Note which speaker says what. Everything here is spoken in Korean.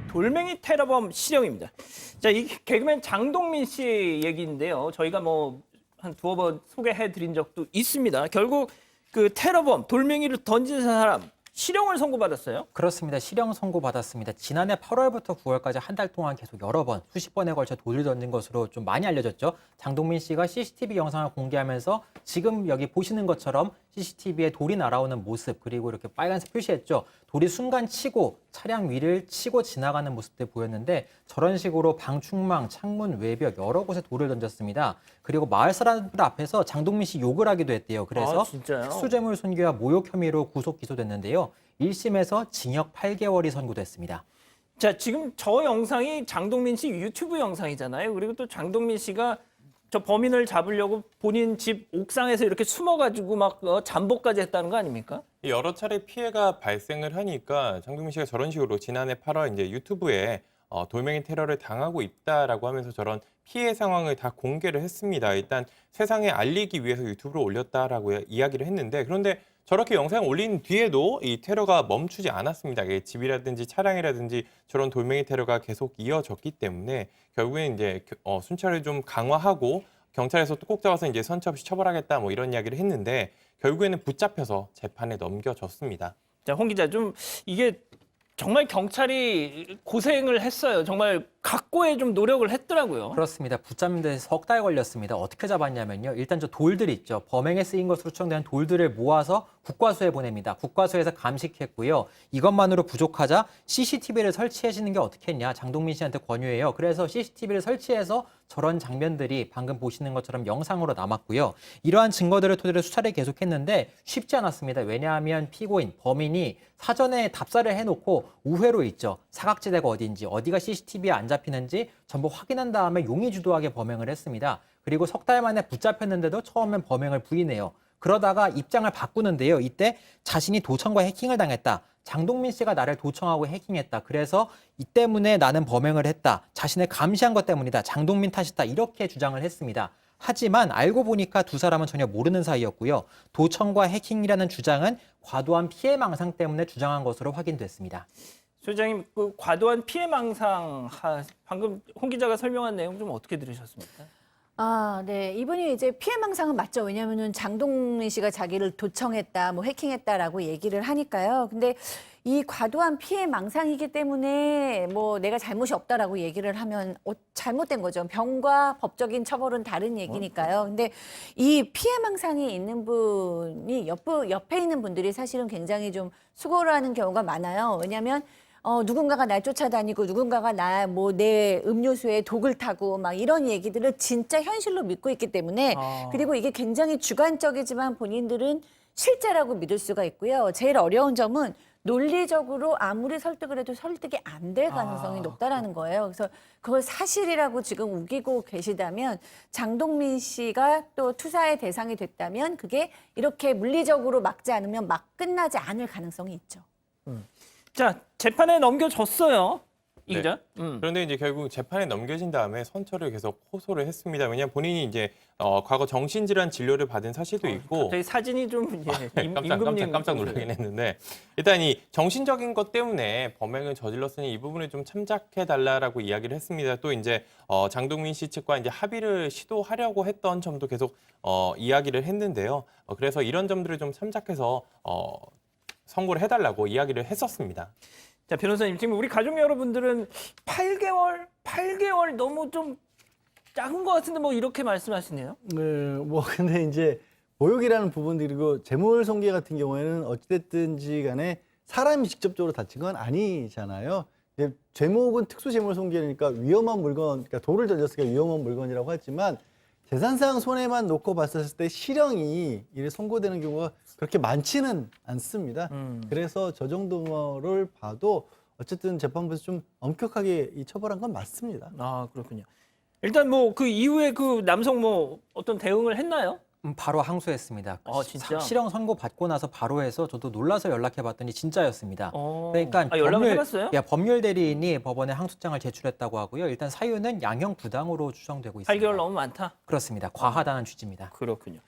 Speaker 1: 돌멩이 테러범 실형입니다. 자, 이 개그맨 장동민 씨 얘기인데요. 저희가 뭐 한 두어 번 소개해드린 적도 있습니다. 결국 그 테러범, 돌멩이를 던진 사람 실형을 선고받았어요.
Speaker 2: 그렇습니다. 실형 선고받았습니다. 지난해 8월부터 9월까지 한 달 동안 계속 여러 번, 수십 번에 걸쳐 돌을 던진 것으로 좀 많이 알려졌죠. 장동민 씨가 CCTV 영상을 공개하면서 지금 여기 보시는 것처럼 CCTV에 돌이 날아오는 모습, 그리고 이렇게 빨간색 표시했죠. 돌이 순간 치고 차량 위를 치고 지나가는 모습들 보였는데 저런 식으로 방충망, 창문, 외벽 여러 곳에 돌을 던졌습니다. 그리고 마을 사람들 앞에서 장동민 씨 욕을 하기도 했대요. 그래서
Speaker 1: 진짜요?
Speaker 2: 특수재물 손괴와 모욕 혐의로 구속 기소됐는데요. 1심에서 징역 8개월이 선고됐습니다.
Speaker 1: 자, 지금 저 영상이 장동민 씨 유튜브 영상이잖아요. 그리고 또 장동민 씨가 저 범인을 잡으려고 본인 집 옥상에서 이렇게 숨어가지고 막 잠복까지 했다는 거 아닙니까?
Speaker 3: 여러 차례 피해가 발생을 하니까 장동민 씨가 저런 식으로 지난해 8월 이제 유튜브에 돌멩이 테러를 당하고 있다라고 하면서 저런 피해 상황을 다 공개를 했습니다. 일단 세상에 알리기 위해서 유튜브로 올렸다라고 이야기를 했는데 그런데 저렇게 영상을 올린 뒤에도 이 테러가 멈추지 않았습니다. 집이라든지 차량이라든지 저런 돌멩이 테러가 계속 이어졌기 때문에 결국엔 이제 순찰을 좀 강화하고 경찰에서 또 꼭 잡아서 이제 선처 없이 처벌하겠다 뭐 이런 이야기를 했는데 결국에는 붙잡혀서 재판에 넘겨졌습니다.
Speaker 1: 자, 홍 기자, 좀 이게 정말 경찰이 고생을 했어요. 정말 각고의 좀 노력을 했더라고요.
Speaker 2: 그렇습니다. 붙잡는 데 석 달 걸렸습니다. 어떻게 잡았냐면요. 일단 저 돌들 있죠. 범행에 쓰인 것으로 추정되는 돌들을 모아서 국과수에 보냅니다. 국과수에서 감식했고요. 이것만으로 부족하자 CCTV를 설치해주는 게 어떻겠냐. 장동민 씨한테 권유해요. 그래서 CCTV를 설치해서 저런 장면들이 방금 보시는 것처럼 영상으로 남았고요. 이러한 증거들을 토대로 수사를 계속했는데 쉽지 않았습니다. 왜냐하면 피고인, 범인이 사전에 답사를 해놓고 우회로 있죠. 사각지대가 어디인지, 어디가 CCTV에 안 잡히는지 전부 확인한 다음에 용의주도하게 범행을 했습니다. 그리고 석 달 만에 붙잡혔는데도 처음엔 범행을 부인해요. 그러다가 입장을 바꾸는데요. 이때 자신이 도청과 해킹을 당했다. 장동민 씨가 나를 도청하고 해킹했다. 그래서 이 때문에 나는 범행을 했다. 자신을 감시한 것 때문이다. 장동민 탓이다. 이렇게 주장을 했습니다. 하지만 알고 보니까 두 사람은 전혀 모르는 사이였고요. 도청과 해킹이라는 주장은 과도한 피해망상 때문에 주장한 것으로 확인됐습니다.
Speaker 1: 소장님, 그 과도한 피해망상, 방금 홍 기자가 설명한 내용 좀 어떻게 들으셨습니까?
Speaker 4: 아, 네. 이분이 이제 피해망상은 맞죠. 왜냐하면은 장동민 씨가 자기를 도청했다, 뭐 해킹했다라고 얘기를 하니까요. 근데 이 과도한 피해망상이기 때문에 뭐 내가 잘못이 없다라고 얘기를 하면 잘못된 거죠. 병과 법적인 처벌은 다른 얘기니까요. 근데 이 피해망상이 있는 분이 옆에 있는 분들이 사실은 굉장히 좀 수고를 하는 경우가 많아요. 왜냐하면 누군가가 날 쫓아다니고 누군가가 내 음료수에 독을 타고 막 이런 얘기들을 진짜 현실로 믿고 있기 때문에 그리고 이게 굉장히 주관적이지만 본인들은 실제라고 믿을 수가 있고요. 제일 어려운 점은 논리적으로 아무리 설득을 해도 설득이 안 될 가능성이 높다라는 거예요. 그래서 그걸 사실이라고 지금 우기고 계시다면 장동민 씨가 또 투사의 대상이 됐다면 그게 이렇게 물리적으로 막지 않으면 막 끝나지 않을 가능성이 있죠.
Speaker 1: 자, 재판에 넘겨졌어요. 이
Speaker 3: 네.
Speaker 1: 기자.
Speaker 3: 그런데 이제 결국 재판에 넘겨진 다음에 선처를 계속 호소를 했습니다. 왜냐하면 본인이 이제 과거 정신질환 진료를 받은 사실도 있고
Speaker 1: 갑자기 사진이 좀
Speaker 3: 깜짝 놀라긴 했는데 일단 이 정신적인 것 때문에 범행을 저질렀으니 이 부분을 좀 참작해 달라라고 이야기를 했습니다. 또 이제 장동민 씨 측과 이제 합의를 시도하려고 했던 점도 계속 이야기를 했는데요. 그래서 이런 점들을 좀 참작해서 선고를 해달라고 이야기를 했었습니다.
Speaker 1: 자, 변호사님, 지금 우리 가족 여러분들은 8개월 너무 좀 작은 것 같은데 뭐 이렇게 말씀하시네요.
Speaker 5: 네, 뭐 근데 이제 모욕이라는 부분들이고 재물손괴 같은 경우에는 어찌됐든지 간에 사람이 직접적으로 다친 건 아니잖아요. 제목은 특수재물손괴니까 위험한 물건, 그러니까 돌을 던졌으니까 위험한 물건이라고 하지만 재산상 손해만 놓고 봤을 때 실형이 이래 선고되는 경우가 그렇게 많지는 않습니다. 그래서 저 정도를 봐도 어쨌든 재판부에서 좀 엄격하게 처벌한 건 맞습니다.
Speaker 1: 아, 그렇군요. 일단 뭐 그 이후에 그 남성 뭐 어떤 대응을 했나요?
Speaker 2: 바로 항소했습니다.
Speaker 1: 진짜?
Speaker 2: 실형 선고 받고 나서 바로 해서 저도 놀라서 연락해봤더니 진짜였습니다. 그러니까
Speaker 1: 연락을 해봤어요?
Speaker 2: 법률 대리인이 법원에 항소장을 제출했다고 하고요. 일단 사유는 양형 부당으로 추정되고 있습니다.
Speaker 1: 8개월 너무 많다?
Speaker 2: 그렇습니다. 과하다는 취지입니다.
Speaker 1: 그렇군요.